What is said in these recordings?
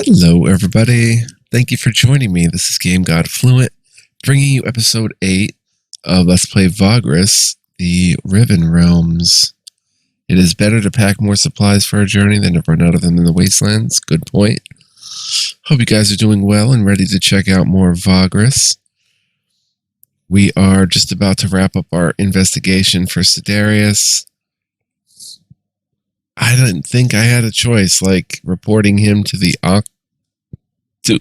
Hello, everybody. Thank you for joining me. This is Game God Fluent, bringing you episode 8 of Let's Play Vagrus, the Riven Realms. It is better to pack more supplies for a journey than to run out of them in the wastelands. Good point. Hope you guys are doing well and ready to check out more Vagrus. We are just about to wrap up our investigation for Sedarias. I didn't think I had a choice, like reporting him to the to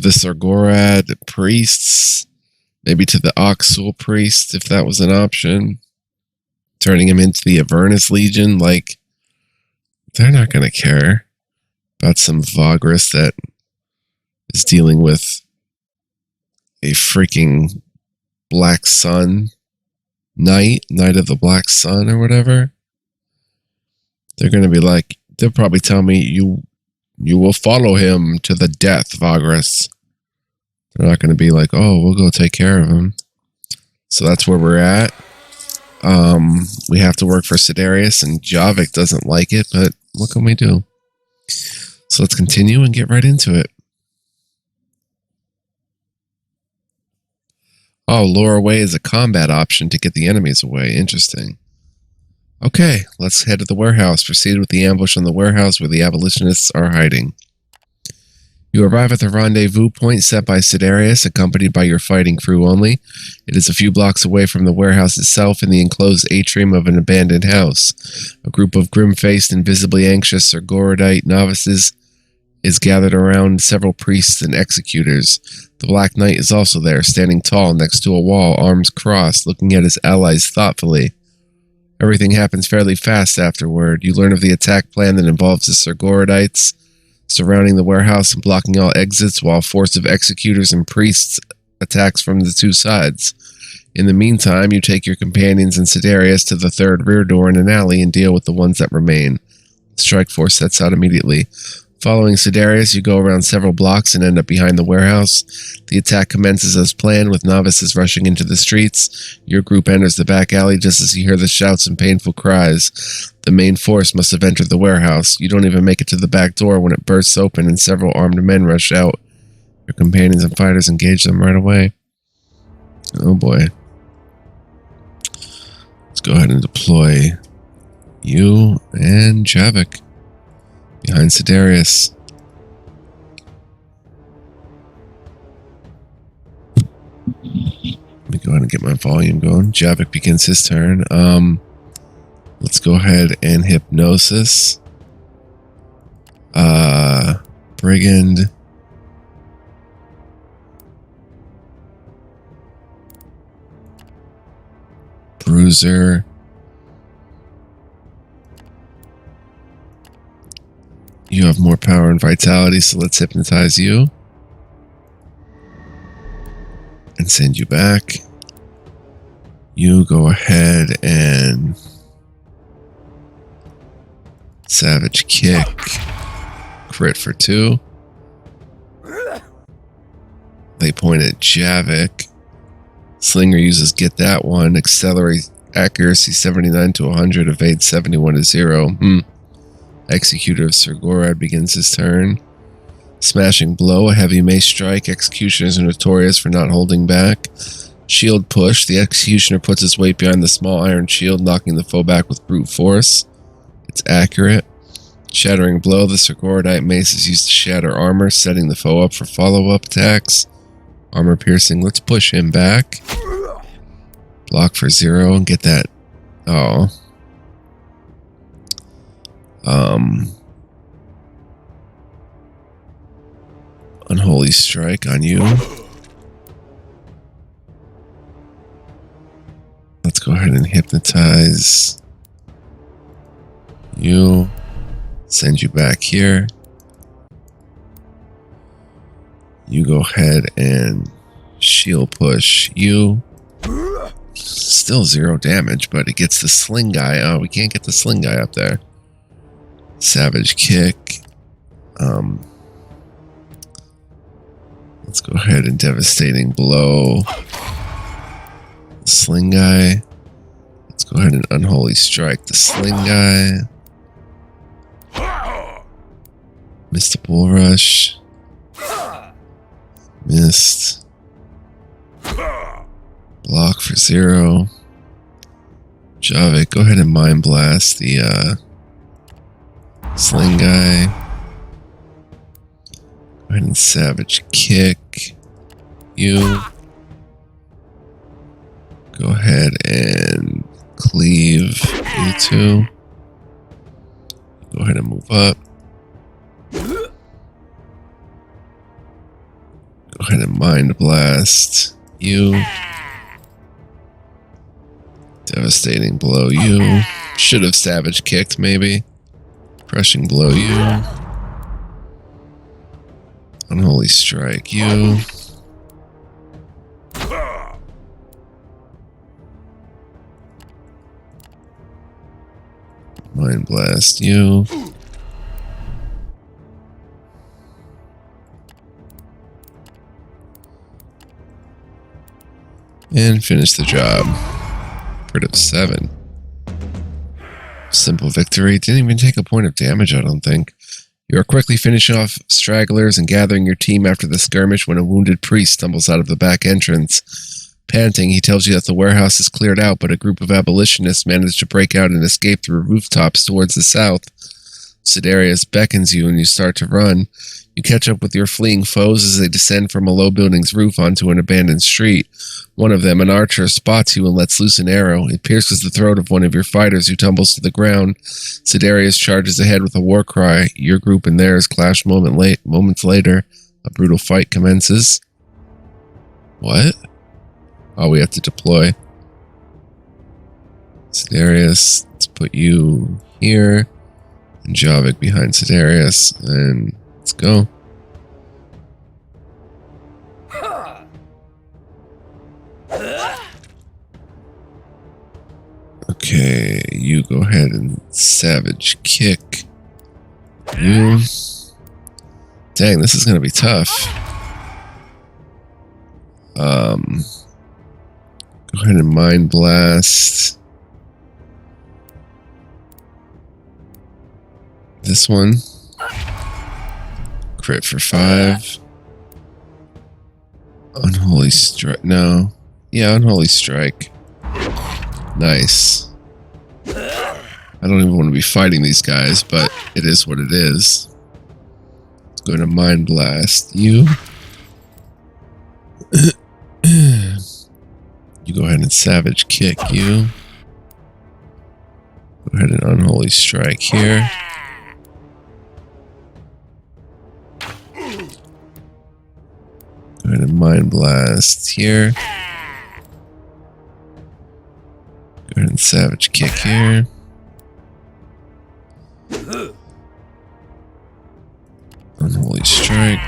the Sargorad priests, maybe to the Oxul priests if that was an option. Turning him into the Avernus Legion, like they're not going to care about some Vagrus that is dealing with a freaking Black Sun Night of the Black Sun or whatever. They're going to be like, they'll probably tell me, you will follow him to the death, Vagrus. They're not going to be like, oh, we'll go take care of him. So that's where we're at. We have to work for Sedarias, and Javik doesn't like it, but what can we do? So let's continue and get right into it. Oh, lure away is a combat option to get the enemies away. Interesting. Okay, let's head to the warehouse. Proceed with the ambush on the warehouse where the Abolitionists are hiding. You arrive at the rendezvous point set by Sedarias, accompanied by your fighting crew only. It is a few blocks away from the warehouse itself in the enclosed atrium of an abandoned house. A group of grim-faced and visibly anxious Sargoradite novices is gathered around several priests and executors. The Black Knight is also there, standing tall next to a wall, arms crossed, looking at his allies thoughtfully. Everything happens fairly fast afterward. You learn of the attack plan that involves the Sargoradites surrounding the warehouse and blocking all exits while a force of executors and priests attacks from the two sides. In the meantime, you take your companions and Sedarias to the third rear door in an alley and deal with the ones that remain. The strike force sets out immediately. Following Sedarias, you go around several blocks and end up behind the warehouse. The attack commences as planned, with novices rushing into the streets. Your group enters the back alley just as you hear the shouts and painful cries. The main force must have entered the warehouse. You don't even make it to the back door when it bursts open and several armed men rush out. Your companions and fighters engage them right away. Oh boy. Let's go ahead and deploy you and Javik behind Sedarias. Let me go ahead and get my volume going. Javik begins his turn. Let's go ahead and Hypnosis. Brigand. Bruiser. You have more power and vitality, so let's hypnotize you. And send you back. You go ahead and Savage Kick. Crit for 2. They point at Javik. Slinger uses Get That One. Accelerate accuracy 79 to 100. Evade 71 to 0. Executor of Sargorad begins his turn. Smashing Blow, a heavy mace strike. Executioners are notorious for not holding back. Shield Push, the executioner puts his weight behind the small iron shield, knocking the foe back with brute force. It's accurate. Shattering Blow, the Sargoradite mace is used to shatter armor, setting the foe up for follow-up attacks. Armor piercing, let's push him back. Block for 0 and get that. Oh. Unholy Strike on you. Let's go ahead and hypnotize you. Send you back here. You go ahead and shield push you. Still 0 damage, but it gets the sling guy. Oh, we can't get the sling guy up there. Savage Kick. Let's go ahead and Devastating Blow. Sling guy. Let's go ahead and Unholy Strike the Sling guy. Missed the bull rush. Missed. Block for 0. Javik, go ahead and mind blast the sling guy. Go ahead and savage kick you. Go ahead and cleave you two. Go ahead and move up. Go ahead and mind blast you. Devastating blow you. Should have savage kicked maybe. Crushing blow you. Unholy strike you. Mind blast you. And finish the job. Crit of 7. Simple victory. Didn't even take a point of damage, I don't think. You are quickly finishing off stragglers and gathering your team after the skirmish when a wounded priest stumbles out of the back entrance. Panting, he tells you that the warehouse is cleared out, but a group of abolitionists managed to break out and escape through rooftops towards the south. Sedarias beckons you and you start to run. You catch up with your fleeing foes as they descend from a low building's roof onto an abandoned street. One of them, an archer, spots you and lets loose an arrow. It pierces the throat of one of your fighters who tumbles to the ground. Sedarias charges ahead with a war cry. Your group and theirs clash moments later. A brutal fight commences. What? Oh, we have to deploy. Sedarias, let's put you here. And Javik behind Sedarias. And let's go. Okay, you go ahead and savage kick. You. Dang, this is going to be tough. Go ahead and mind blast this one. Crit for 5. Unholy strike. No. Yeah, unholy strike. Nice. I don't even want to be fighting these guys, but it is what it is. Let's go to mind blast you. You go ahead and savage kick you. Go ahead and unholy strike here. Go ahead and mind blast here. Go ahead and savage kick here. Unholy strike.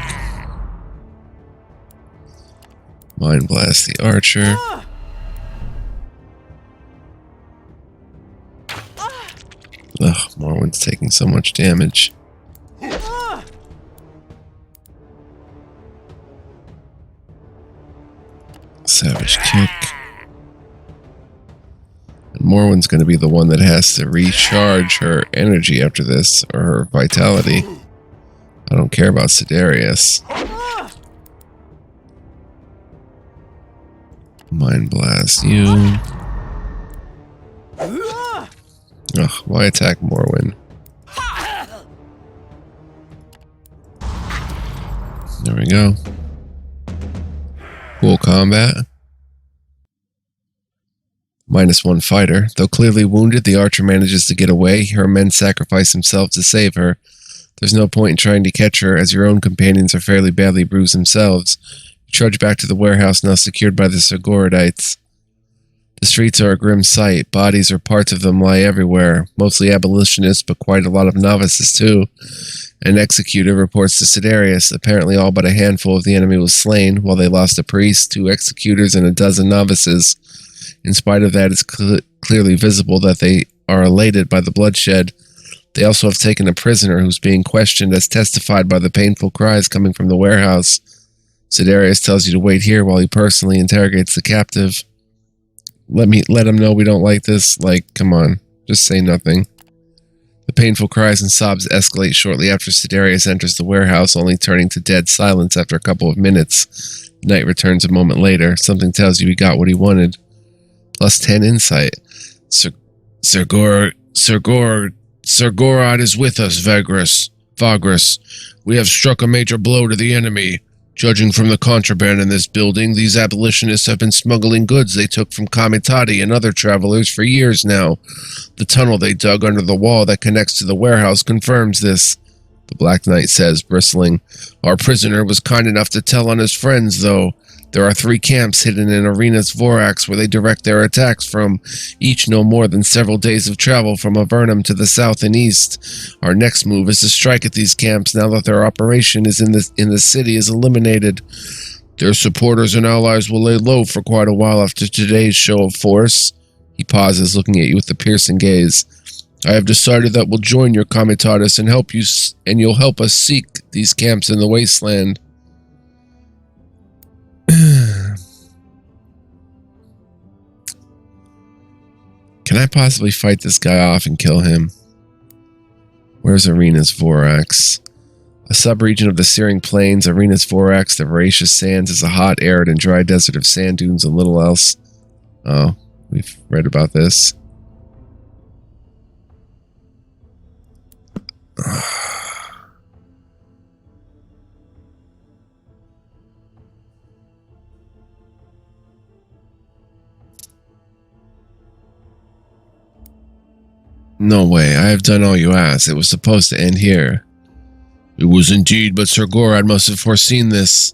Mind blast the archer. Ugh, Morwen's taking so much damage. Savage kick. And Morwen's going to be the one that has to recharge her energy after this, or her vitality. I don't care about Sedarias. Mind blast you. Ugh, why attack Morwen? There we go. Cool combat. -1 fighter. Though clearly wounded, the archer manages to get away. Her men sacrifice themselves to save her. There's no point in trying to catch her, as your own companions are fairly badly bruised themselves. You trudge back to the warehouse, now secured by the Segoridites. The streets are a grim sight. Bodies or parts of them lie everywhere. Mostly abolitionists, but quite a lot of novices too. An executor reports to Sedarias. Apparently all but a handful of the enemy was slain, while they lost a priest, 2 executors, and a dozen novices. In spite of that, it's clearly visible that they are elated by the bloodshed. They also have taken a prisoner who's being questioned, as testified by the painful cries coming from the warehouse. Sedarias tells you to wait here while he personally interrogates the captive. Let him know we don't like this. Like, come on. Just say nothing. The painful cries and sobs escalate shortly after Sedarias enters the warehouse, only turning to dead silence after a couple of minutes. Knight returns a moment later. Something tells you he got what he wanted. Plus 10 insight. Sir Gorod is with us, Vagrus. We have struck a major blow to the enemy. Judging from the contraband in this building, these abolitionists have been smuggling goods they took from Kamitati and other travelers for years now. The tunnel they dug under the wall that connects to the warehouse confirms this, the Black Knight says, bristling. Our prisoner was kind enough to tell on his friends, though. There are 3 camps hidden in Arenas Vorax where they direct their attacks from, each no more than several days of travel from Avernum to the south and east. Our next move is to strike at these camps now that their operation is in the city is eliminated. Their supporters and allies will lay low for quite a while after today's show of force. He pauses, looking at you with a piercing gaze. I have decided that we'll join your Comitatus and help you, and you'll help us seek these camps in the wasteland. Can I possibly fight this guy off and kill him? Where's Arenas Vorax? A subregion of the Searing Plains, Arenas Vorax, the voracious sands, is a hot, arid, and dry desert of sand dunes and little else. Oh, we've read about this. No way, I have done all you asked. It was supposed to end here. It was indeed, but Sir Gorod must have foreseen this.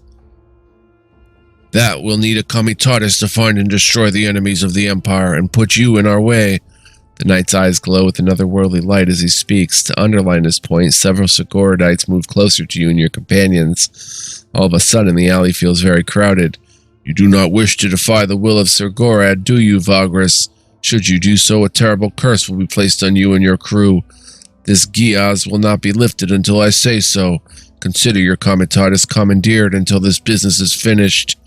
That we'll need a Comitatus to find and destroy the enemies of the Empire and put you in our way. The knight's eyes glow with an otherworldly light as he speaks. To underline his point, several Sir Gorodites move closer to you and your companions. All of a sudden, the alley feels very crowded. You do not wish to defy the will of Sir Gorod, do you, Vagrus? Should you do so, a terrible curse will be placed on you and your crew. This Giaz will not be lifted until I say so. Consider your Comitatus commandeered until this business is finished.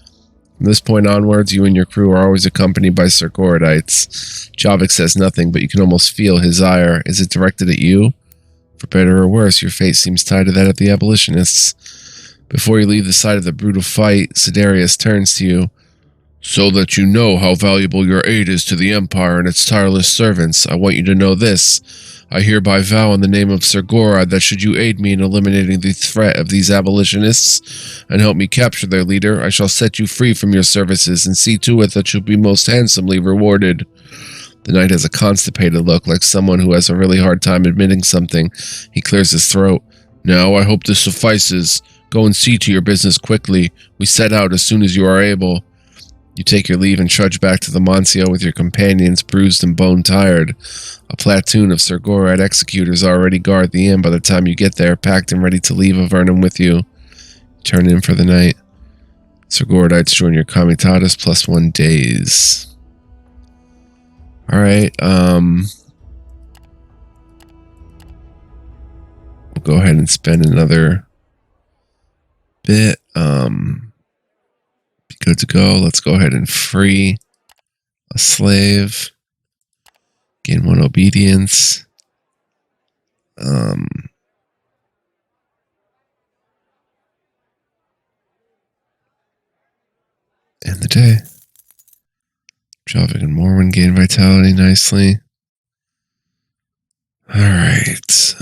From this point onwards, you and your crew are always accompanied by Sir Gorodites. Javik says nothing, but you can almost feel his ire. Is it directed at you? For better or worse, your fate seems tied to that of the Abolitionists. Before you leave the site of the brutal fight, Sedarias turns to you. So that you know how valuable your aid is to the Empire and its tireless servants, I want you to know this. I hereby vow in the name of Sir Gorod that should you aid me in eliminating the threat of these abolitionists and help me capture their leader, I shall set you free from your services and see to it that you'll be most handsomely rewarded. The knight has a constipated look, like someone who has a really hard time admitting something. He clears his throat. Now, I hope this suffices. Go and see to your business quickly. We set out as soon as you are able. You take your leave and trudge back to the Moncio with your companions, bruised and bone-tired. A platoon of Sir Gorod executors already guard the inn by the time you get there, packed and ready to leave Avernum with you. Turn in for the night. Sir Gorodites join your Comitatus plus 1 days. Alright, we'll go ahead and spend another bit. Good to go. Let's go ahead and free a slave. Gain 1 obedience. End the day. Javik and Morwen gain vitality nicely. Alright.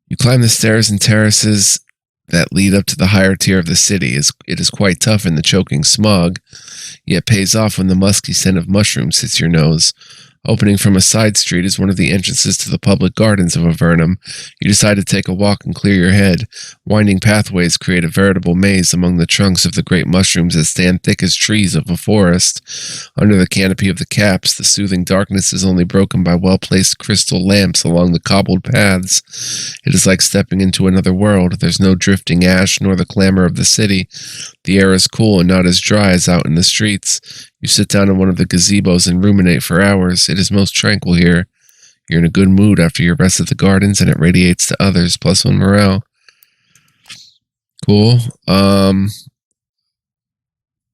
You climb the stairs and terraces that lead up to the higher tier of the city. It is quite tough in the choking smog, yet pays off when the musky scent of mushrooms hits your nose. Opening from a side street is one of the entrances to the public gardens of Avernum. You decide to take a walk and clear your head. Winding pathways create a veritable maze among the trunks of the great mushrooms that stand thick as trees of a forest. Under the canopy of the caps, the soothing darkness is only broken by well-placed crystal lamps along the cobbled paths. It is like stepping into another world. There's no drifting ash nor the clamor of the city. The air is cool and not as dry as out in the streets. You sit down in one of the gazebos and ruminate for hours. It is most tranquil here. You're in a good mood after your rest at the gardens, and it radiates to others, plus 1 morale. Cool.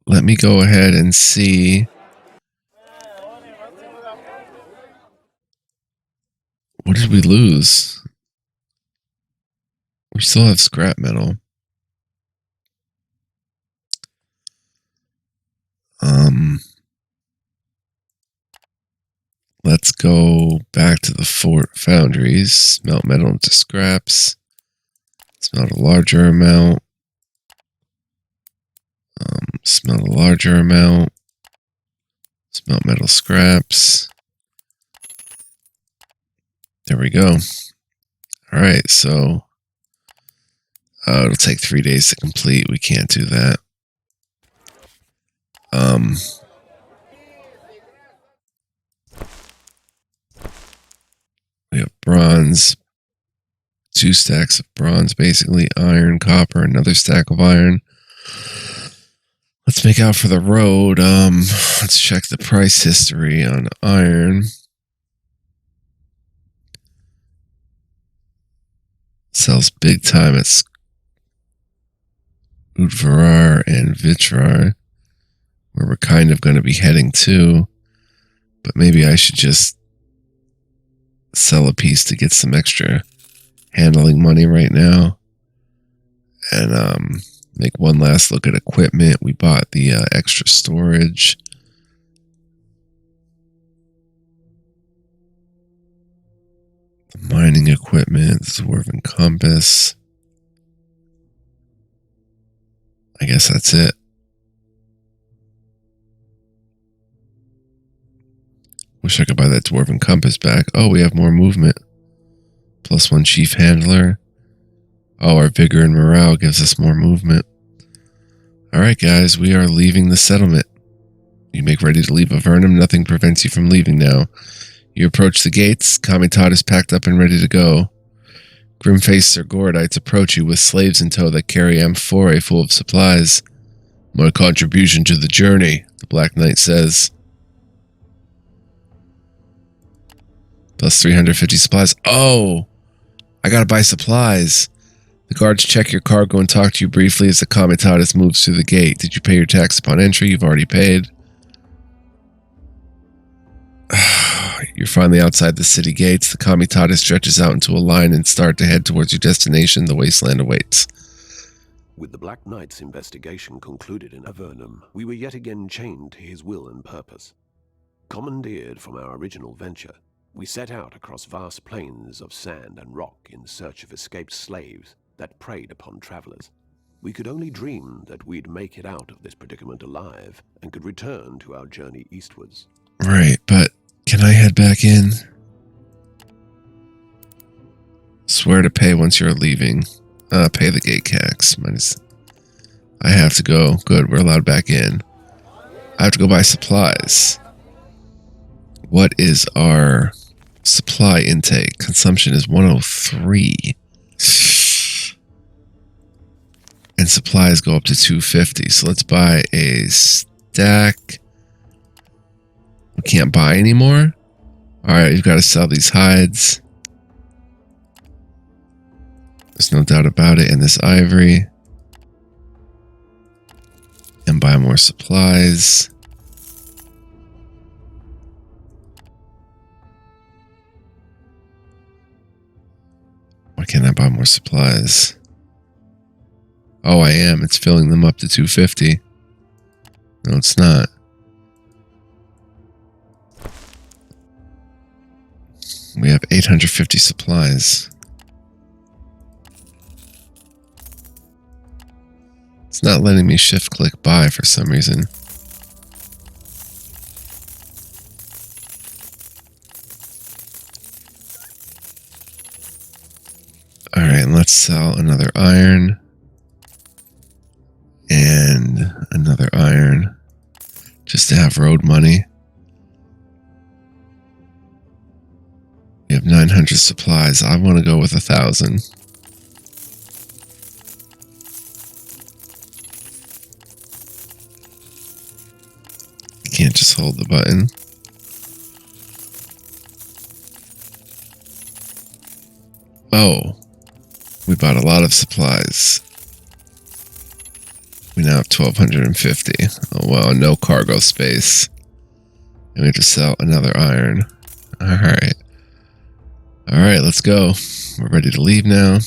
let me go ahead and see. What did we lose? We still have scrap metal. Let's go back to the fort foundries. Smelt metal into scraps. Smelt a larger amount. Smelt a larger amount. Smelt metal scraps. There we go. All right, so it'll take 3 days to complete. We can't do that. We have bronze, 2 stacks of bronze, basically iron, copper, another stack of iron. Let's make out for the road. Let's check the price history on iron. Sells big time at Udvarar and Vitrar, where we're kind of going to be heading to. But maybe I should just sell a piece to get some extra handling money right now. And make one last look at equipment. We bought the extra storage. The mining equipment, the dwarven compass. I guess that's it. Wish I could buy that dwarven compass back. Oh, we have more movement. +1 chief handler. Oh, our vigor and morale gives us more movement. Alright guys, we are leaving the settlement. You make ready to leave Avernum. Nothing prevents you from leaving now. You approach the gates. Comitat is packed up and ready to go. Grim-faced Sir Gordites approach you with slaves in tow that carry amphorae full of supplies. My contribution to the journey, the Black Knight says. Plus 350 supplies. Oh! I gotta buy supplies. The guards check your cargo and talk to you briefly as the Comitatus moves through the gate. Did you pay your tax upon entry? You've already paid. You're finally outside the city gates. The Comitatus stretches out into a line and start to head towards your destination. The wasteland awaits. With the Black Knight's investigation concluded in Avernum, we were yet again chained to his will and purpose. Commandeered from our original venture, we set out across vast plains of sand and rock in search of escaped slaves that preyed upon travelers. We could only dream that we'd make it out of this predicament alive and could return to our journey eastwards. Right, but can I head back in? Swear to pay once you're leaving. Pay the gate tax. I have to go. Good, we're allowed back in. I have to go buy supplies. What is our supply intake? Consumption is 103. And supplies go up to 250. So let's buy a stack. We can't buy anymore? Alright, you've got to sell these hides. There's no doubt about it. And this ivory. And buy more supplies. Why can't I buy more supplies? Oh, I am. It's filling them up to 250. No, it's not. We have 850 supplies. It's not letting me shift click buy for some reason. Alright, let's sell another iron. And another iron. Just to have road money. We have 900 supplies. I want to go with 1,000. You can't just hold the button. Oh. We bought a lot of supplies. We now have 1,250. Oh, well, no cargo space. And we have to sell another iron. Alright. Alright, let's go. We're ready to leave now.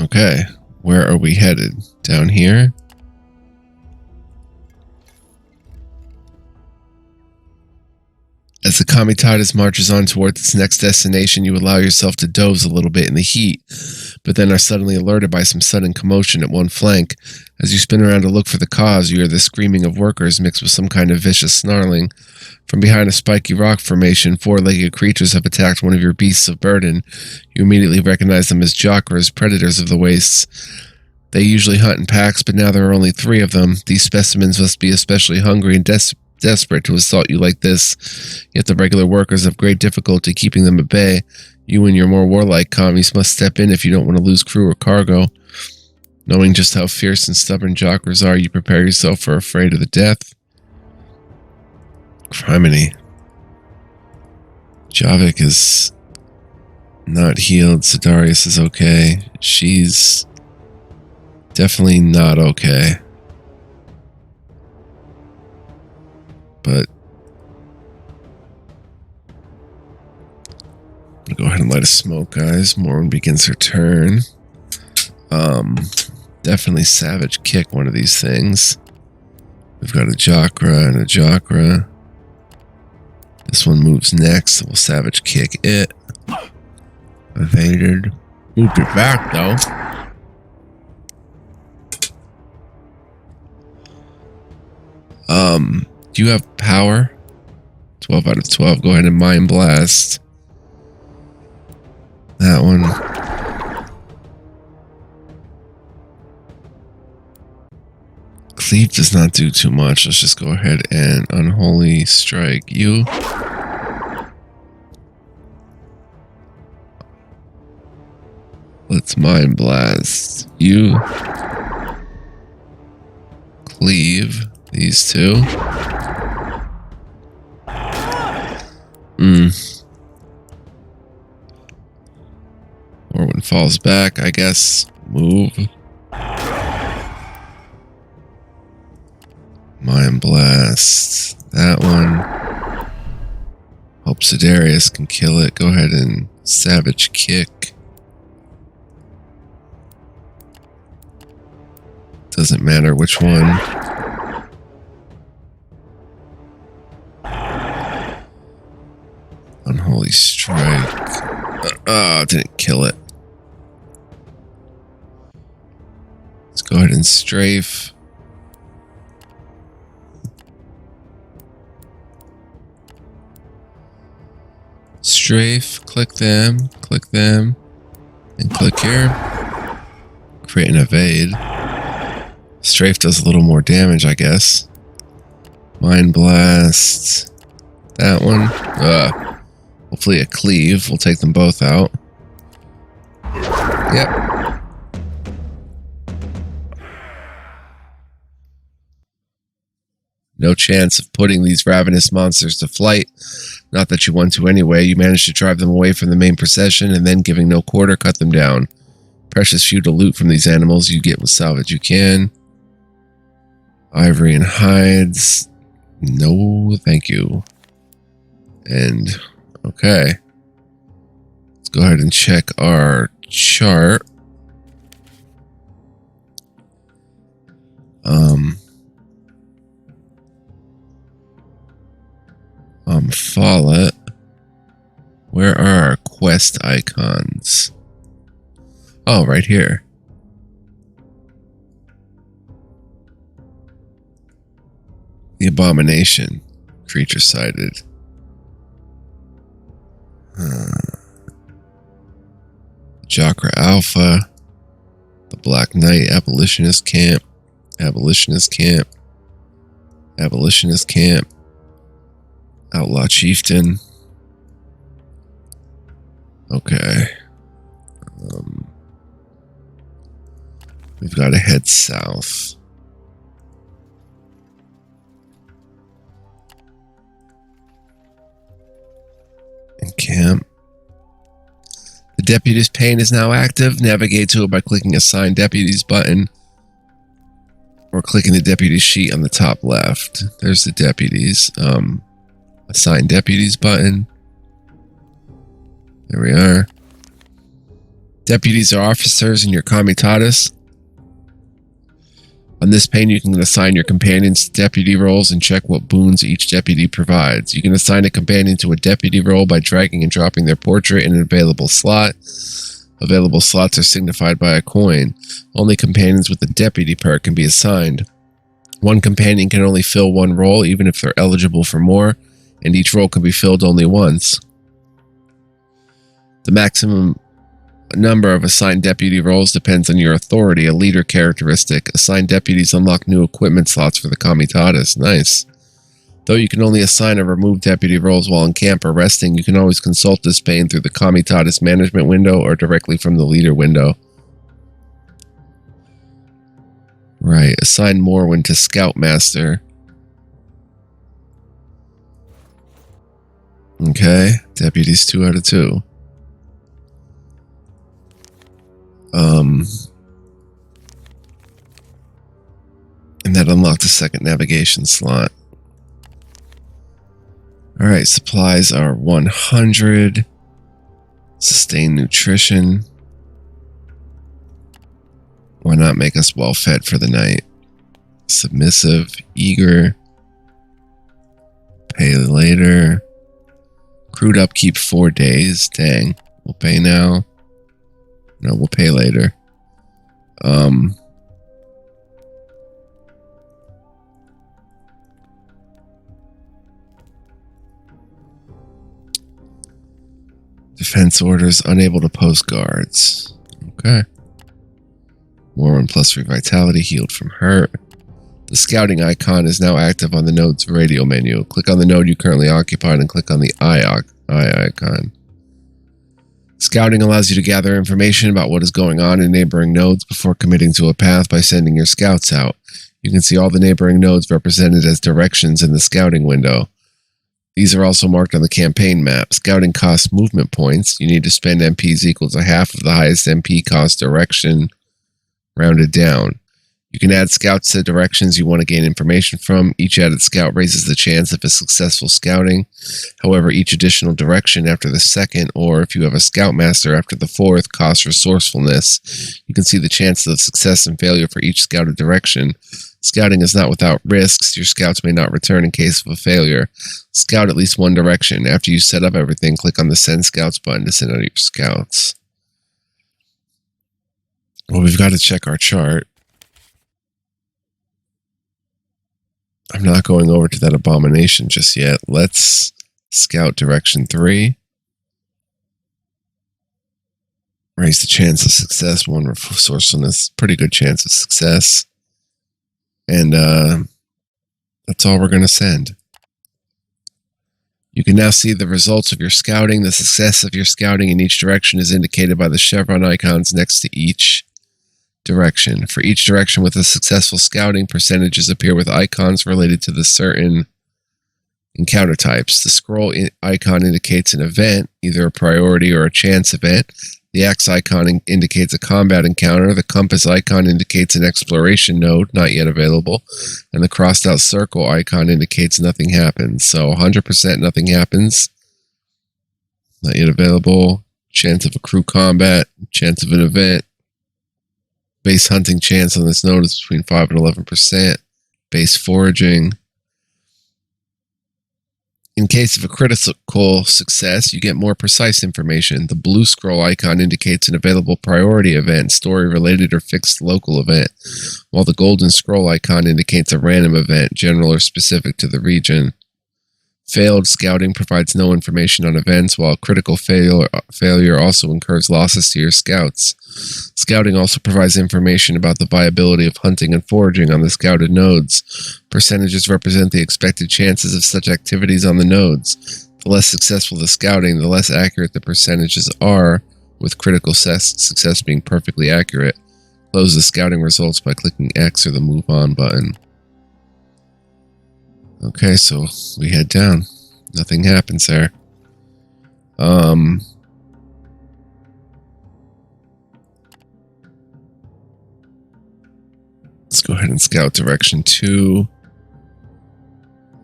Okay. Where are we headed? Down here? As the Comitatus marches on towards its next destination, you allow yourself to doze a little bit in the heat, but then are suddenly alerted by some sudden commotion at one flank. As you spin around to look for the cause, you hear the screaming of workers mixed with some kind of vicious snarling. From behind a spiky rock formation, four-legged creatures have attacked one of your beasts of burden. You immediately recognize them as Jokras, predators of the wastes. They usually hunt in packs, but now there are only 3 of them. These specimens must be especially hungry and desperate to assault you like this, yet the regular workers have great difficulty keeping them at bay. You and your more warlike commies must step in if you don't want to lose crew or cargo. Knowing just how fierce and stubborn Jokras are, you prepare yourself for a fray to the death. Criminy. Javik is not healed. Sedarias is okay. She's definitely not okay. But I'm gonna go ahead and light a smoke, guys. Morn begins her turn. Definitely savage kick one of these things. We've got a Jokra and a Jokra. This one moves next, so we'll savage kick it. Evaded. Moved it back though. Do you have power? 12 out of 12. Go ahead and Mind Blast. That one. Cleave does not do too much. Let's just go ahead and Unholy Strike you. Let's Mind Blast you. Cleave these 2. Orwin falls back, I guess. Move. Mind Blast. That one. Hope Sedarias can kill it. Go ahead and Savage Kick. Doesn't matter which one. Unholy Strike. Didn't kill it. Let's go ahead and strafe. Strafe, click them, and click here. Create an evade. Strafe does a little more damage, I guess. Mind Blast. That one. Hopefully a cleave. We'll take them both out. Yep. No chance of putting these ravenous monsters to flight. Not that you want to anyway. You managed to drive them away from the main procession and then, giving no quarter, cut them down. Precious few to loot from these animals. You get what salvage you can. Ivory and hides. No, thank you. And, okay. Let's go ahead and check our chart. Follett. Where are our quest icons? Oh, right here. The Abomination. Creature sighted. Jokra Alpha. The Black Knight. Abolitionist Camp. Abolitionist Camp. Abolitionist Camp. Outlaw Chieftain. Okay. We've got to head south. And camp. The deputy's pane is now active. Navigate to it by clicking Assign Deputies button or clicking the deputies sheet on the top left. There's the deputies. Assign Deputies button. There we are. Deputies are officers in your comitatus. On this pane, you can assign your companions to deputy roles and check what boons each deputy provides. You can assign a companion to a deputy role by dragging and dropping their portrait in an available slot. Available slots are signified by a coin. Only companions with the deputy perk can be assigned. One companion can only fill one role, even if they're eligible for more, and each role can be filled only once. The maximum number of assigned deputy roles depends on your authority, a leader characteristic. Assigned deputies unlock new equipment slots for the comitatus. Nice. Though you can only assign or remove deputy roles while in camp or resting, you can always consult this pane through the comitatus management window or directly from the leader window. Right, assign Morwen to Scoutmaster. Okay, deputies 2 out of 2. And that unlocked a second navigation slot. Alright, supplies are 100. Sustain nutrition. Why not make us well fed for the night? Submissive, eager. Pay later. Crude upkeep 4 days. Dang. We'll pay now. No, we'll pay later. Defense orders, unable to post guards. Okay. Warren plus 3 vitality, healed from hurt. The scouting icon is now active on the node's radio menu. Click on the node you currently occupy and click on the eye icon. Scouting allows you to gather information about what is going on in neighboring nodes before committing to a path by sending your scouts out. You can see all the neighboring nodes represented as directions in the scouting window. These are also marked on the campaign map. Scouting costs movement points. You need to spend MPs equal to half of the highest MP cost direction, rounded down. You can add scouts to directions you want to gain information from. Each added scout raises the chance of a successful scouting. However, each additional direction after the second, or if you have a scoutmaster after the fourth, costs resourcefulness. You can see the chances of success and failure for each scouted direction. Scouting is not without risks. Your scouts may not return in case of a failure. Scout at least one direction. After you set up everything, click on the Send Scouts button to send out your scouts. Well, we've got to check our chart. I'm not going over to that abomination just yet. Let's scout direction 3. Raise the chance of success, 1 resourcefulness. Pretty good chance of success. And that's all we're going to send. You can now see the results of your scouting. The success of your scouting in each direction is indicated by the chevron icons next to each direction. For each direction with a successful scouting, percentages appear with icons related to the certain encounter types. The scroll icon indicates an event, either a priority or a chance event. The X icon indicates a combat encounter. The compass icon indicates an exploration node, not yet available. And the crossed out circle icon indicates nothing happens. So 100% nothing happens. Not yet available. Chance of a crew combat. Chance of an event. Base hunting chance on this node is between 5 and 11%. Base foraging. In case of a critical success, you get more precise information. The blue scroll icon indicates an available priority event, story-related or fixed local event, while the golden scroll icon indicates a random event, general or specific to the region. Failed scouting provides no information on events, while critical failure also incurs losses to your scouts. Scouting also provides information about the viability of hunting and foraging on the scouted nodes. Percentages represent the expected chances of such activities on the nodes. The less successful the scouting, the less accurate the percentages are, with critical success being perfectly accurate. Close the scouting results by clicking X or the Move On button. Okay, so we head down. Nothing happens there. ahead and scout direction 2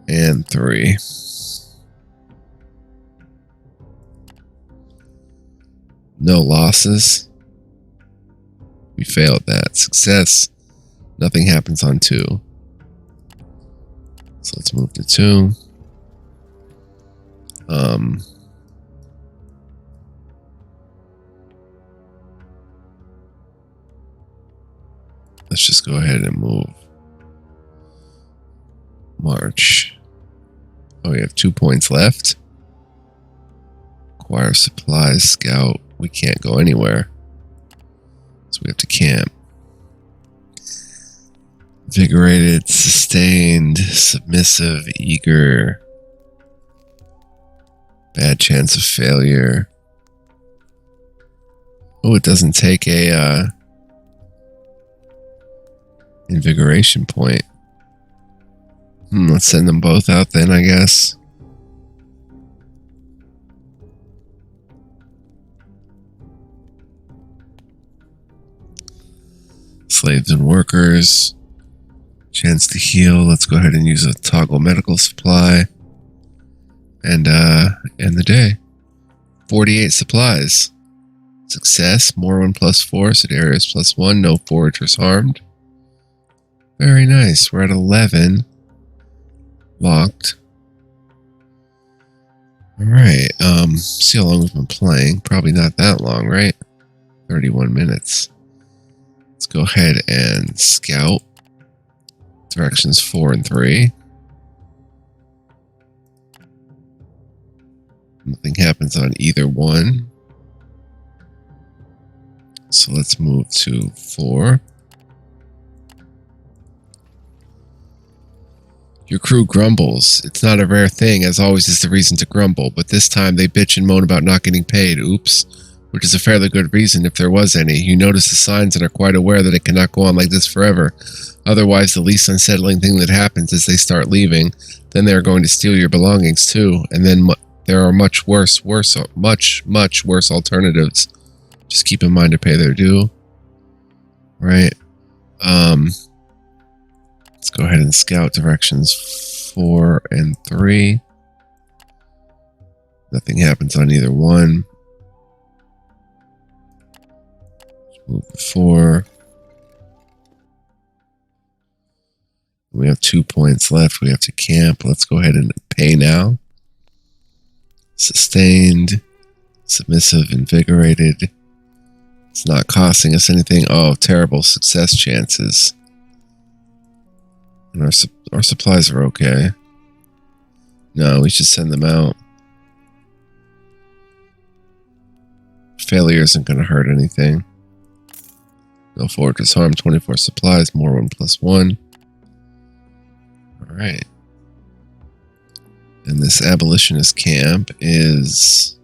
and 3. No losses. We failed that. Success. Nothing happens on 2. So let's move to 2. Let's just go ahead and move. March. Oh, we have 2 points left. Acquire supplies, scout. We can't go anywhere. So we have to camp. Invigorated, sustained, submissive, eager. Bad chance of failure. Oh, it doesn't take a invigoration point. Let's send them both out then, I guess. Slaves and workers. Chance to heal. Let's go ahead and use a toggle medical supply. And end the day. 48 supplies. Success. More 1 plus 4. Sedarias plus 1. No foragers harmed. Very nice. We're at 11. Locked. Alright. See how long we've been playing. Probably not that long, right? 31 minutes. Let's go ahead and scout. Directions 4 and 3. Nothing happens on either one. So let's move to 4. Your crew grumbles. It's not a rare thing, as always is the reason to grumble, but this time they bitch and moan about not getting paid. Oops. Which is a fairly good reason if there was any. You notice the signs and are quite aware that it cannot go on like this forever. Otherwise, the least unsettling thing that happens is they start leaving. Then they are going to steal your belongings too, and then there are much worse alternatives. Just keep in mind to pay their due. Right. Let's go ahead and scout directions 4 and 3. Nothing happens on either one. Move to 4. We have 2 points left. We have to camp. Let's go ahead and pay now. Sustained, submissive, invigorated. It's not costing us anything. Oh, terrible success chances. And our supplies are okay. No, we should send them out. Failure isn't going to hurt anything. No fortress harm, 24 supplies, more 1 plus 1. Alright. And this abolitionist camp is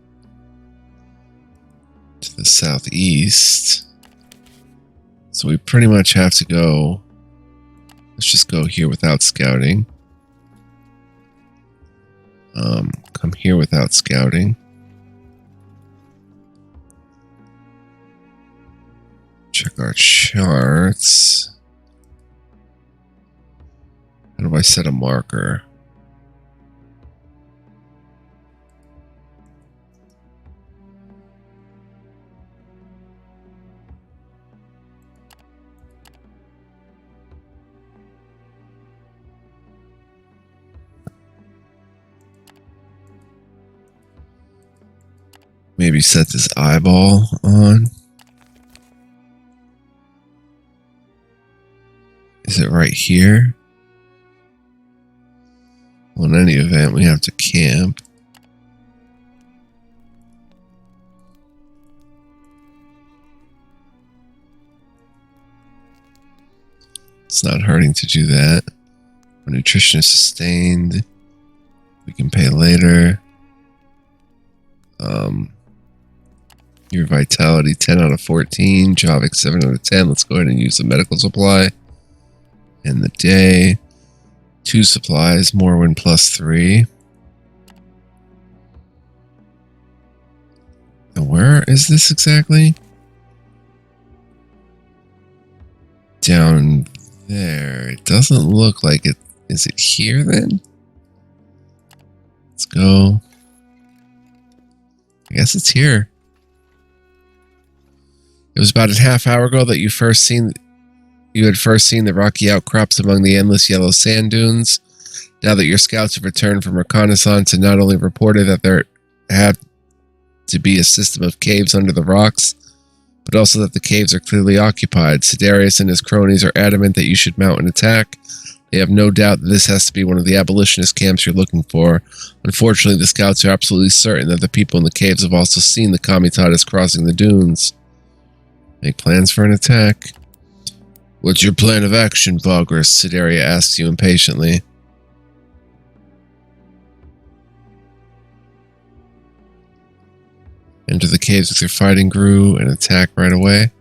to the southeast. So we pretty much have to go. Let's just go here without scouting. Come here without scouting. Check our charts. How do I set a marker? Maybe set this eyeball on. Is it right here? Well, in any event, we have to camp. It's not hurting to do that. Our nutrition is sustained. We can pay later. Your vitality 10 out of 14. Javik 7 out of 10. Let's go ahead and use the medical supply. And the day. 2 supplies. Morrowind plus 3. And where is this exactly? Down there. Alright, doesn't look like it. Is it here then? Let's go. I guess it's here. It was about a half hour ago that you had first seen the rocky outcrops among the endless yellow sand dunes. Now that your scouts have returned from reconnaissance and not only reported that there had to be a system of caves under the rocks, but also that the caves are clearly occupied, Sedarias and his cronies are adamant that you should mount an attack. They have no doubt that this has to be one of the abolitionist camps you're looking for. Unfortunately, the scouts are absolutely certain that the people in the caves have also seen the Kamitatas crossing the dunes. Make plans for an attack. What's your plan of action, Vagrus? Sedaria asks you impatiently. Enter the caves with your fighting crew and attack right away.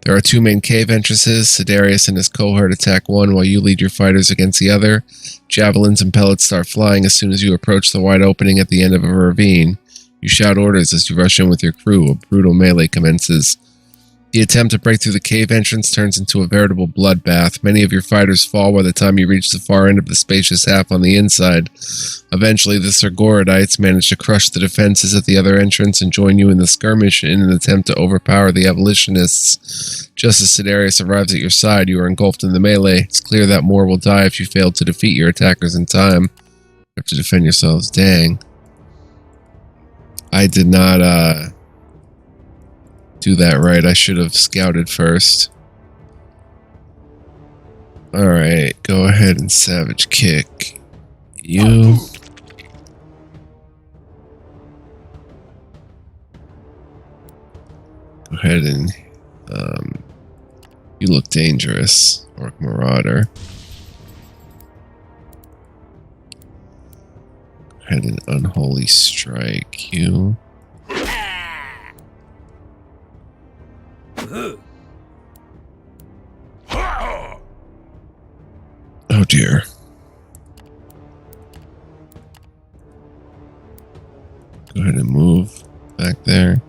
There are two main cave entrances. Sedarias and his cohort attack one while you lead your fighters against the other. Javelins and pellets start flying as soon as you approach the wide opening at the end of a ravine. You shout orders as you rush in with your crew. A brutal melee commences. The attempt to break through the cave entrance turns into a veritable bloodbath. Many of your fighters fall by the time you reach the far end of the spacious half on the inside. Eventually, the Sergoridites manage to crush the defenses at the other entrance and join you in the skirmish in an attempt to overpower the abolitionists. Just as Sedarius arrives at your side, you are engulfed in the melee. It's clear that more will die if you fail to defeat your attackers in time. You have to defend yourselves. Dang. I did not, do that right. I should have scouted first. Alright, go ahead and savage kick. You. Go ahead and, you look dangerous, Orc Marauder. Go ahead and unholy strike you. Oh dear. Go ahead and move back there.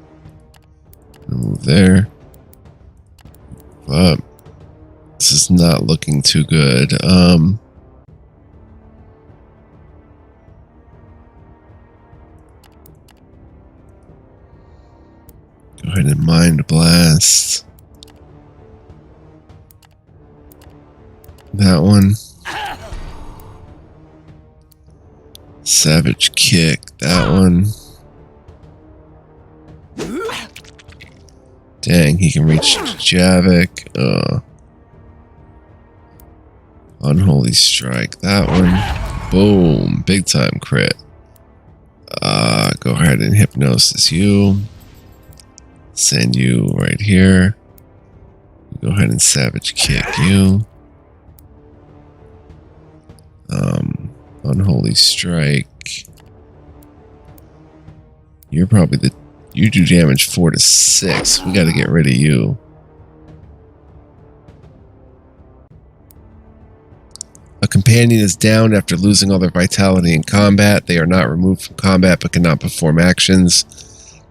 Move there. Move up. This is not looking too good. Go ahead and mind blast. That one. Savage kick. That one. Dang, he can reach Javik. Unholy strike. That one. Boom. Big time crit. Go ahead and hypnosis you. Send you right here. Go ahead and savage kick you. Unholy strike. You're probably you do damage 4 to 6. We got to get rid of you. A companion is downed after losing all their vitality in combat. They are not removed from combat but cannot perform actions.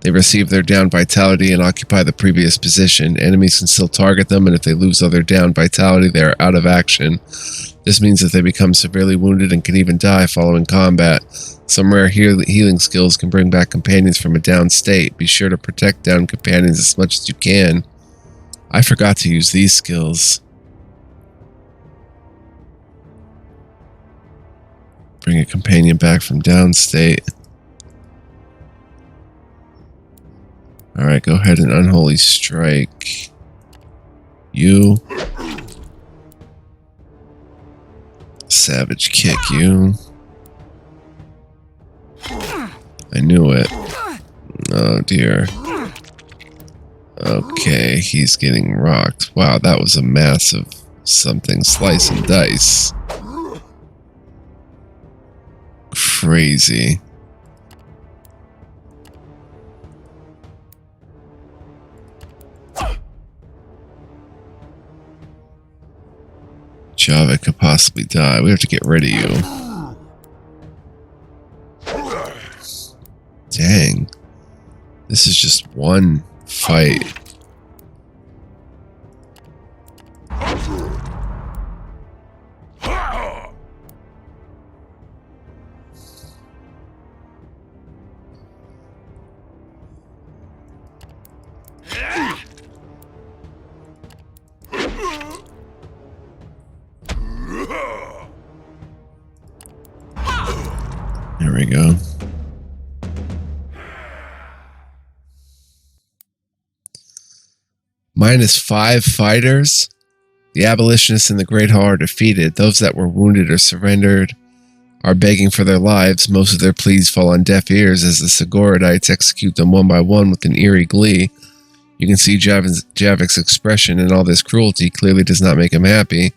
They receive their down vitality and occupy the previous position. Enemies can still target them, and if they lose all their down vitality, they are out of action. This means that they become severely wounded and can even die following combat. Some rare healing skills can bring back companions from a down state. Be sure to protect down companions as much as you can. I forgot to use these skills. Bring a companion back from down state. Alright, go ahead and unholy strike. You. Savage kick you. I knew it. Oh dear. Okay, he's getting rocked. Wow, that was a massive something. Slice and dice. Crazy. Java could possibly die. We have to get rid of you. Dang. This is just one fight. There we go. -5 fighters. The abolitionists in the Great Hall are defeated. Those that were wounded or surrendered are begging for their lives. Most of their pleas fall on deaf ears as the Segoridites execute them one by one with an eerie glee. You can see Javik's expression, and all this cruelty clearly does not make him happy.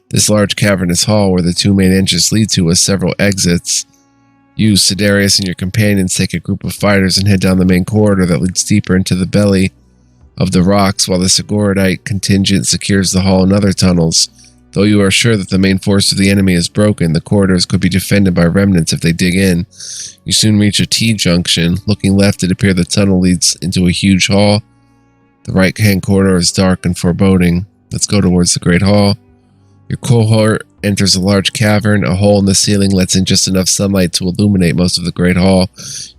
This large cavernous hall where the two main entrances lead to has several exits. You, Sedarias, and your companions take a group of fighters and head down the main corridor that leads deeper into the belly of the rocks, while the Segoridite contingent secures the hall and other tunnels. Though you are sure that the main force of the enemy is broken, the corridors could be defended by remnants if they dig in. You soon reach a T-junction. Looking left, it appears the tunnel leads into a huge hall. The right-hand corridor is dark and foreboding. Let's go towards the Great Hall. Your cohort enters a large cavern. A hole in the ceiling lets in just enough sunlight to illuminate most of the Great Hall.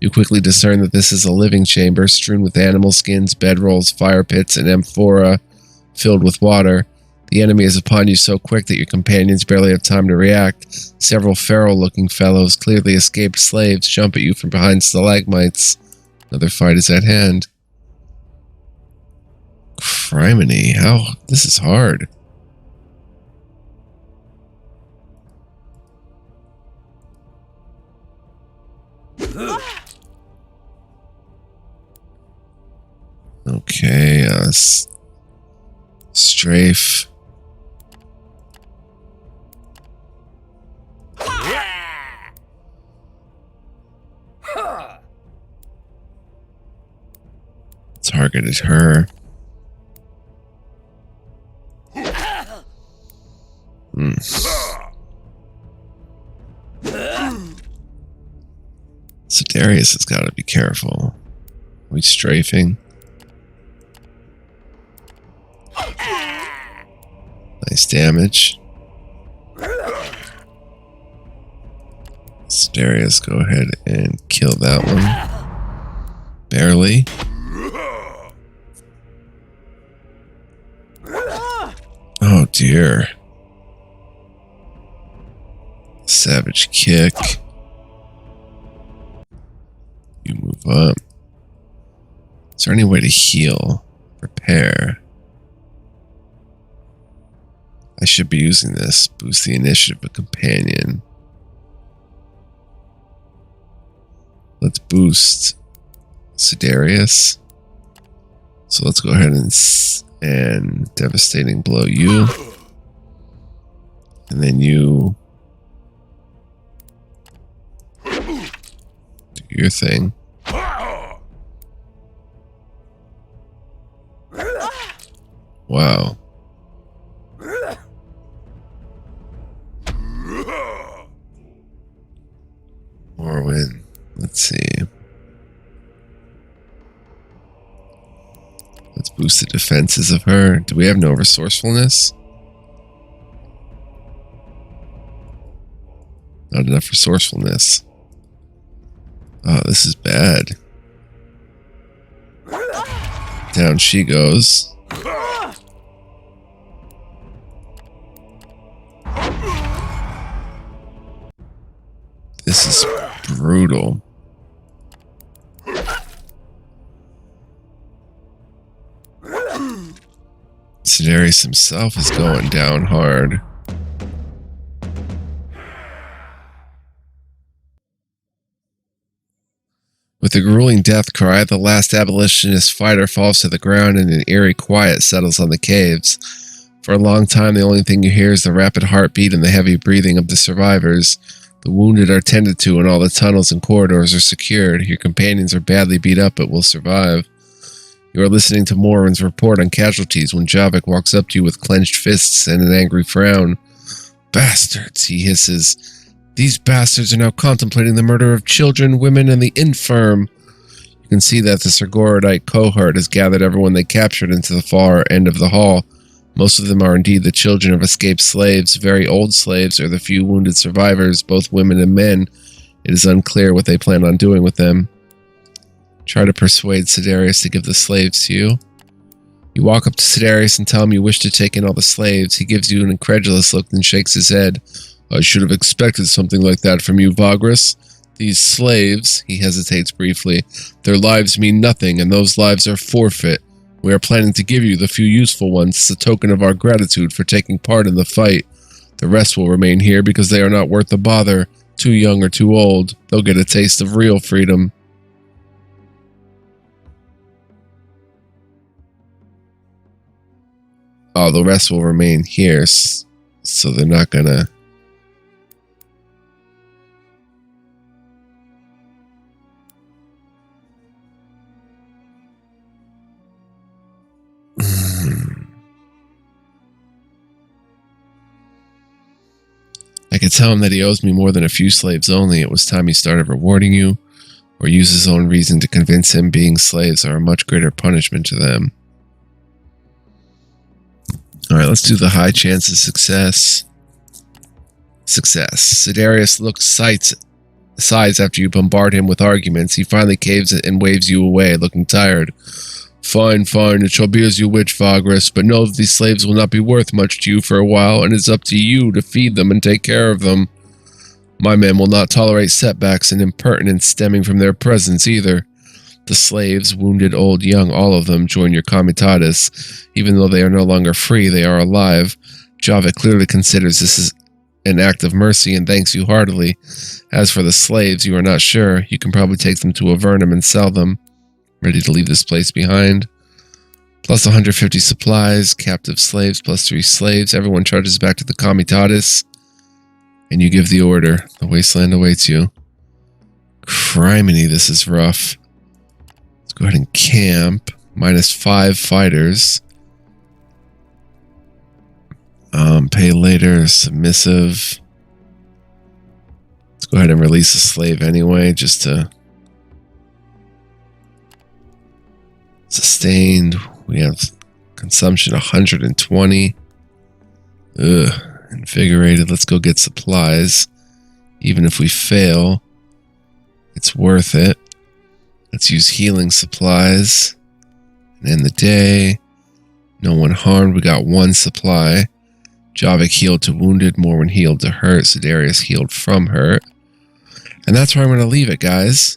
You quickly discern that this is a living chamber, strewn with animal skins, bedrolls, fire pits, and amphora filled with water. The enemy is upon you so quick that your companions barely have time to react. Several feral-looking fellows, clearly escaped slaves, jump at you from behind stalagmites. Another fight is at hand. Criminy, this is hard. Okay, strafe. Targeted her. Sedarias has got to be careful. Are we strafing? Nice damage. Sedarias, go ahead and kill that one. Barely. Oh dear. Savage kick. You move up. Is there any way to heal? Repair. I should be using this. Boost the initiative of companion. Let's boost Sedarias. So let's go ahead and devastating blow you. And then you do your thing. Wow. Morrowind. Let's see. Let's boost the defenses of her. Do we have no resourcefulness? Not enough resourcefulness. Oh, this is bad. Down she goes. This is brutal. Sedarias himself is going down hard. With a grueling death cry, the last abolitionist fighter falls to the ground and an eerie quiet settles on the caves. For a long time, the only thing you hear is the rapid heartbeat and the heavy breathing of the survivors. The wounded are tended to and all the tunnels and corridors are secured. Your companions are badly beat up but will survive. You are listening to Morwen's report on casualties when Javik walks up to you with clenched fists and an angry frown. Bastards, he hisses. These bastards are now contemplating the murder of children, women, and the infirm. You can see that the Sergorodite cohort has gathered everyone they captured into the far end of the hall. Most of them are indeed the children of escaped slaves, very old slaves, or the few wounded survivors, both women and men. It is unclear what they plan on doing with them. Try to persuade Sedarias to give the slaves to you. You walk up to Sedarias and tell him you wish to take in all the slaves. He gives you an incredulous look and shakes his head. I should have expected something like that from you, Vagrus. These slaves, he hesitates briefly, their lives mean nothing, and those lives are forfeit. We are planning to give you the few useful ones as a token of our gratitude for taking part in the fight. The rest will remain here because they are not worth the bother, too young or too old. They'll get a taste of real freedom. Oh, the rest will remain here, so they're not gonna... I could tell him that he owes me more than a few slaves only. It was time he started rewarding you, or use his own reason to convince him being slaves are a much greater punishment to them. Alright, let's do the high chance of success. Success. Sedarias looks sighs after you bombard him with arguments. He finally caves and waves you away, looking tired. Fine, fine, it shall be as you wish, Vagrus, but know that these slaves will not be worth much to you for a while, and it's up to you to feed them and take care of them. My men will not tolerate setbacks and impertinence stemming from their presence either. The slaves, wounded, old, young, all of them, join your comitatus. Even though they are no longer free, they are alive. Java clearly considers this is an act of mercy and thanks you heartily. As for the slaves, you are not sure. You can probably take them to Avernum and sell them. Ready to leave this place behind. Plus 150 supplies, captive slaves, plus 3 slaves. Everyone charges back to the comitatus. And you give the order. The wasteland awaits you. Criminy, this is rough. Let's go ahead and camp. -5 fighters. Pay later, submissive. Let's go ahead and release a slave anyway, just to... Sustained. We have consumption 120. Ugh. Invigorated. Let's go get supplies. Even if we fail, it's worth it. Let's use healing supplies. And end the day. No one harmed. We got 1 supply. Javik healed to wounded. Morwen healed to hurt. Sedarias healed from hurt. And that's where I'm going to leave it, guys.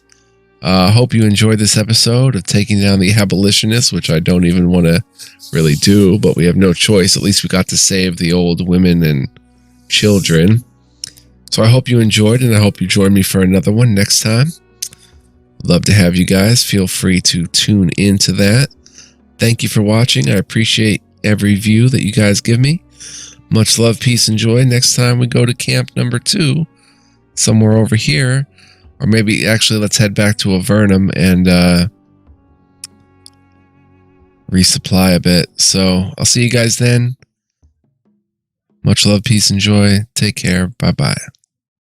Hope you enjoyed this episode of taking down the Abolitionists, which I don't even want to really do, but we have no choice. At least we got to save the old women and children. So I hope you enjoyed, and I hope you join me for another one next time. Love to have you guys. Feel free to tune into that. Thank you for watching. I appreciate every view that you guys give me. Much love, peace, and joy. Next time we go to camp number 2, somewhere over here. Or maybe, actually, let's head back to Avernum and resupply a bit. So, I'll see you guys then. Much love, peace, and joy. Take care. Bye-bye.